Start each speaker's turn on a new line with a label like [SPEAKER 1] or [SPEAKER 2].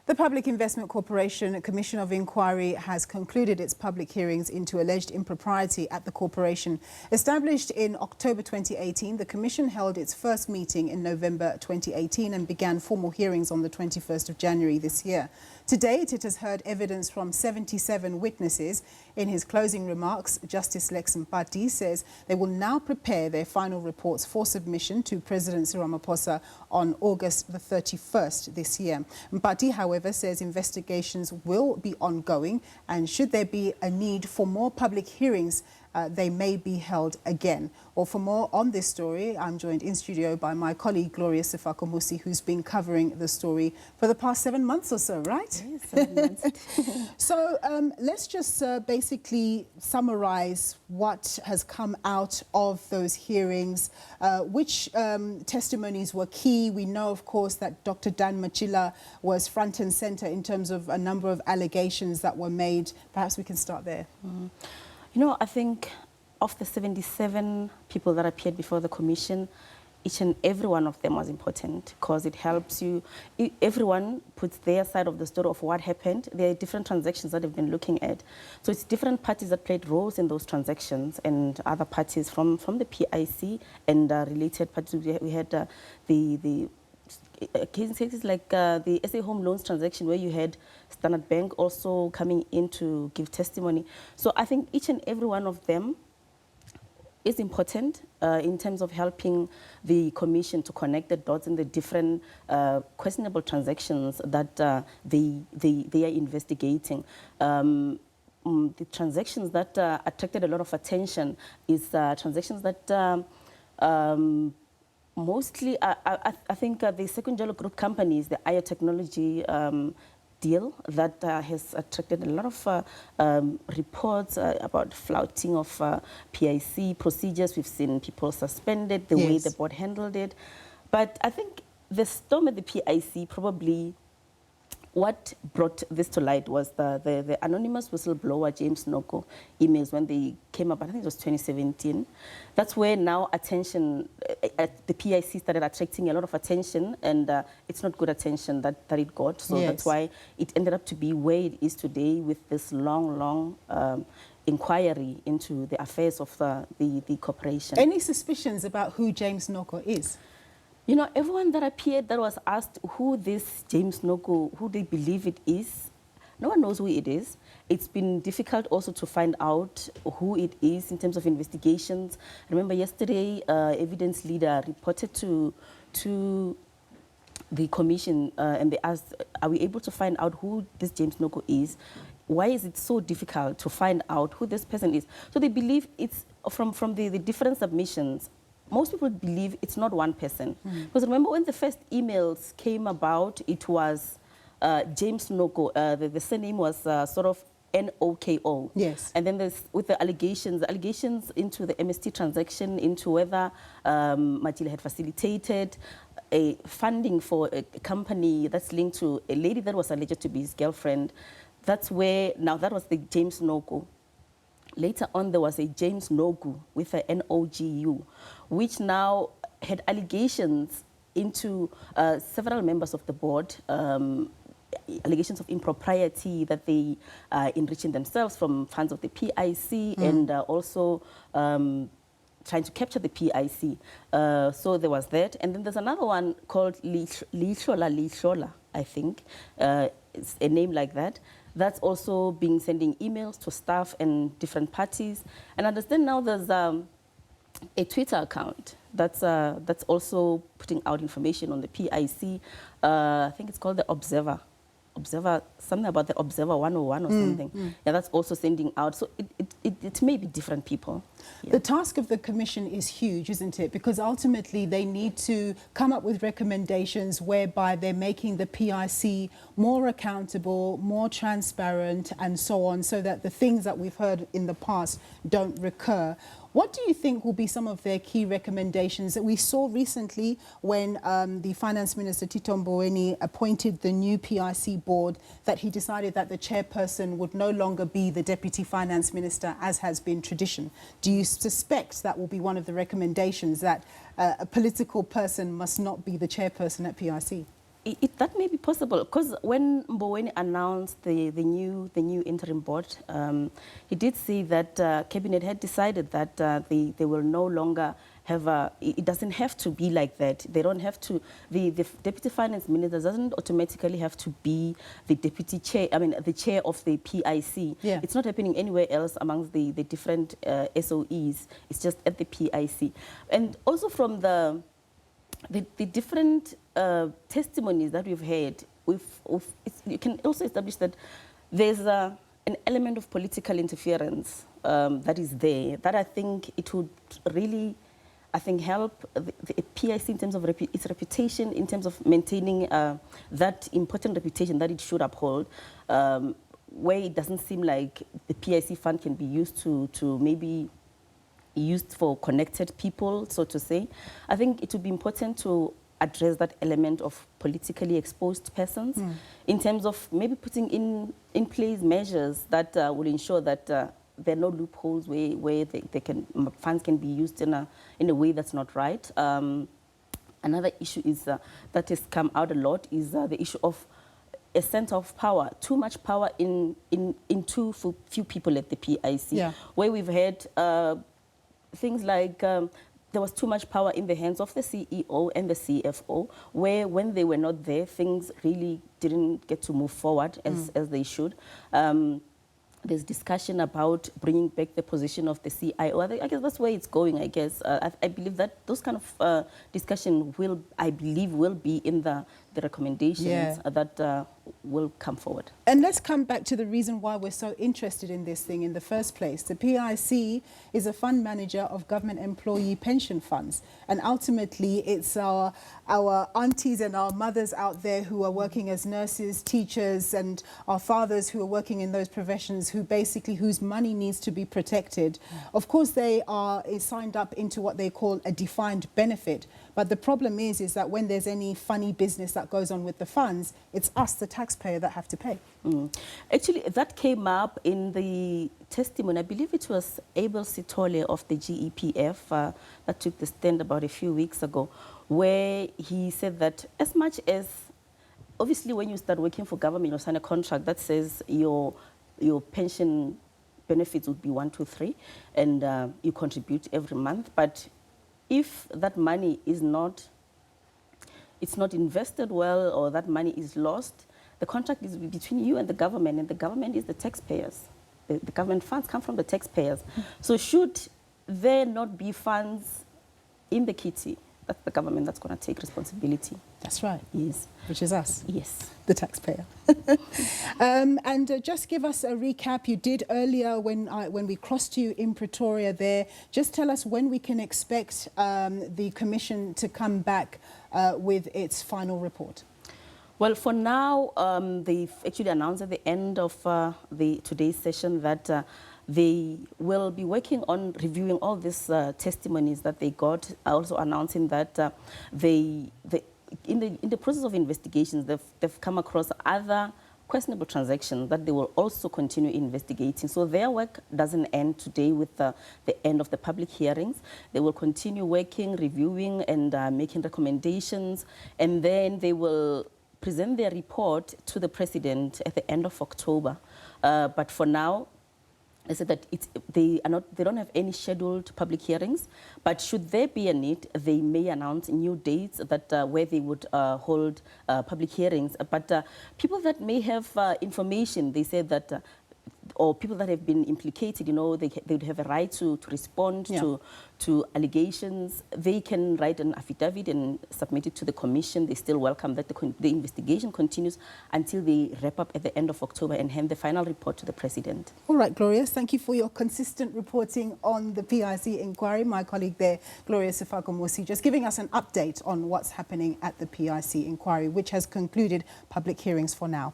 [SPEAKER 1] The Public Investment Corporation Commission of Inquiry has concluded its public hearings into alleged impropriety at the corporation. Established in October 2018, the Commission held its first meeting in November 2018 and began formal hearings on the 21st of January this year. To date, it has heard evidence from 77 witnesses. In his closing remarks, Justice Lex Mpati says they will now prepare their final reports for submission to President Cyril Ramaphosa on August the 31st this year. Mpati, however, says investigations will be ongoing, and should there be a need for more public hearings, they may be held again. Well, for more on this story, I'm joined in studio by my colleague Glorious Sefako Musi, who's been covering the story for the past 7 months or so, right?
[SPEAKER 2] Yes, 7 months.
[SPEAKER 1] So let's just basically summarize what has come out of those hearings, which testimonies were key. We know, of course, that Dr. Dan Machila was front and center in terms of a number of allegations that were made. Perhaps we can start there.
[SPEAKER 2] You know, I think of the 77 people that appeared before the commission, each and every one of them was important because it helps you. Everyone puts their side of the story of what happened. There are different transactions that they've been looking at. So it's different parties that played roles in those transactions and other parties from the PIC and related parties. We had the cases like the SA Home Loans transaction where you had Standard Bank also coming in to give testimony. So I think each and every one of them is important in terms of helping the commission to connect the dots in the different questionable transactions that they are investigating. The transactions that attracted a lot of attention is transactions that mostly, I think the Secondary Group companies, the IO technology deal that has attracted a lot of reports about flouting of PIC procedures. We've seen people suspended, the way the board handled it. But I think the storm at the PIC probably, what brought this to light was the anonymous whistleblower James Naoko emails when they came up. I think it was 2017. That's where now attention at the PIC started attracting a lot of attention, and it's not good attention that it got. So that's why it ended up to be where it is today with this long inquiry into the affairs of the corporation.
[SPEAKER 1] Any suspicions about who James Naoko is?
[SPEAKER 2] You know, everyone that appeared that was asked who this James Naoko, who they believe it is, no one knows who it is. It's been difficult also to find out who it is in terms of investigations. I remember yesterday, evidence leader reported to the commission and they asked, are we able to find out who this James Naoko is? Why is it so difficult to find out who this person is? So they believe it's from the different submissions. Most people believe it's not one person. Because remember when the first emails came about, it was James Naoko. The surname was sort of N-O-K-O.
[SPEAKER 1] Yes.
[SPEAKER 2] And then there's with the allegations into the MST transaction, into whether Machila had facilitated a funding for a company that's linked to a lady that was alleged to be his girlfriend. That's where, now that was the James Naoko. Later on, there was a James Nogu with an N-O-G-U, which now had allegations into several members of the board, allegations of impropriety, that they enriching themselves from funds of the PIC and also trying to capture the PIC. So there was that. And then there's another one called Lishola, I think. It's a name like that. That's also been sending emails to staff and different parties. And I understand now there's a Twitter account that's also putting out information on the PIC. I think it's called the Observer, something about the Observer 101 or something. Yeah, that's also sending out. So it may be different people. Yeah.
[SPEAKER 1] The task of the commission is huge, isn't it? Because ultimately they need to come up with recommendations whereby they're making the PIC more accountable, more transparent, and so on, so that the things that we've heard in the past don't recur. What do you think will be some of their key recommendations that we saw recently when the Finance Minister Tito Mboweni appointed the new PIC board, that he decided that the chairperson would no longer be the Deputy Finance Minister, as has been tradition? Do you suspect that will be one of the recommendations, that a political person must not be the chairperson at PIC?
[SPEAKER 2] That may be possible, because when Mboweni announced the new interim board, he did say that Cabinet had decided that they will no longer have it doesn't have to be like that. They don't have to, the Deputy Finance Minister doesn't automatically have to be the Deputy Chair, the Chair of the PIC.
[SPEAKER 1] Yeah.
[SPEAKER 2] It's not happening anywhere else amongst the different SOEs. It's just at the PIC. And also from the different testimonies that we've heard, you can also establish that there's an element of political interference that is there, that I think it would really, help the PIC in terms of its reputation, in terms of maintaining that important reputation that it should uphold, where it doesn't seem like the PIC fund can be used to maybe used for connected people, so to say. I think it would be important to address that element of politically exposed persons in terms of maybe putting in place measures that will ensure that there are no loopholes where funds can be used in a way that's not right. Another issue is that has come out a lot is the issue of a sense of power, too much power in too few people at the PIC, where we've had things like there was too much power in the hands of the CEO and the CFO, where when they were not there, things really didn't get to move forward as they should. There's discussion about bringing back the position of the CIO. I guess that's where it's going, I guess. I believe that those kind of discussion will be in the recommendations that will come forward.
[SPEAKER 1] And let's come back to the reason why we're so interested in this thing in the first place. The PIC is a fund manager of government employee pension funds. And ultimately, it's our aunties and our mothers out there who are working as nurses, teachers, and our fathers who are working in those professions whose money needs to be protected. Of course, they are signed up into what they call a defined benefit. But the problem is that when there's any funny business that goes on with the funds, it's us, the taxpayer, that have to pay.
[SPEAKER 2] Actually, that came up in the testimony. I believe it was Abel Sitole of the GEPF that took the stand about a few weeks ago, where he said that as much as, obviously, when you start working for government, you sign a contract that says your pension benefits would be 1, 2, 3, and you contribute every month. But if that money is not invested well, or that money is lost, the contract is between you and the government is the taxpayers. The government funds come from the taxpayers. So should there not be funds in the kitty, that's the government that's going to take responsibility.
[SPEAKER 1] That's right.
[SPEAKER 2] Yes.
[SPEAKER 1] Which is us.
[SPEAKER 2] Yes.
[SPEAKER 1] The taxpayer. And just give us a recap. You did earlier when we crossed you in Pretoria there. Just tell us when we can expect the Commission to come back with its final report.
[SPEAKER 2] Well, for now, they've actually announced at the end of today's session that they will be working on reviewing all these testimonies that they got, also announcing that in the process of investigations, they've come across other questionable transactions that they will also continue investigating. So their work doesn't end today with the end of the public hearings. They will continue working, reviewing, and making recommendations, and then they will present their report to the President at the end of October. But for now, I said that they don't have any scheduled public hearings, but should there be a need, they may announce new dates that where they would hold public hearings. But people that may have information, they said that, or people that have been implicated, they would have a right to respond to allegations. They can write an affidavit and submit it to the Commission. They still welcome that the investigation continues until they wrap up at the end of October and hand the final report to the President. All
[SPEAKER 1] right, Glorious, thank you for your consistent reporting on the PIC inquiry. My colleague there, Glorious Sefako Musi, just giving us an update on what's happening at the PIC inquiry, which has concluded public hearings for now.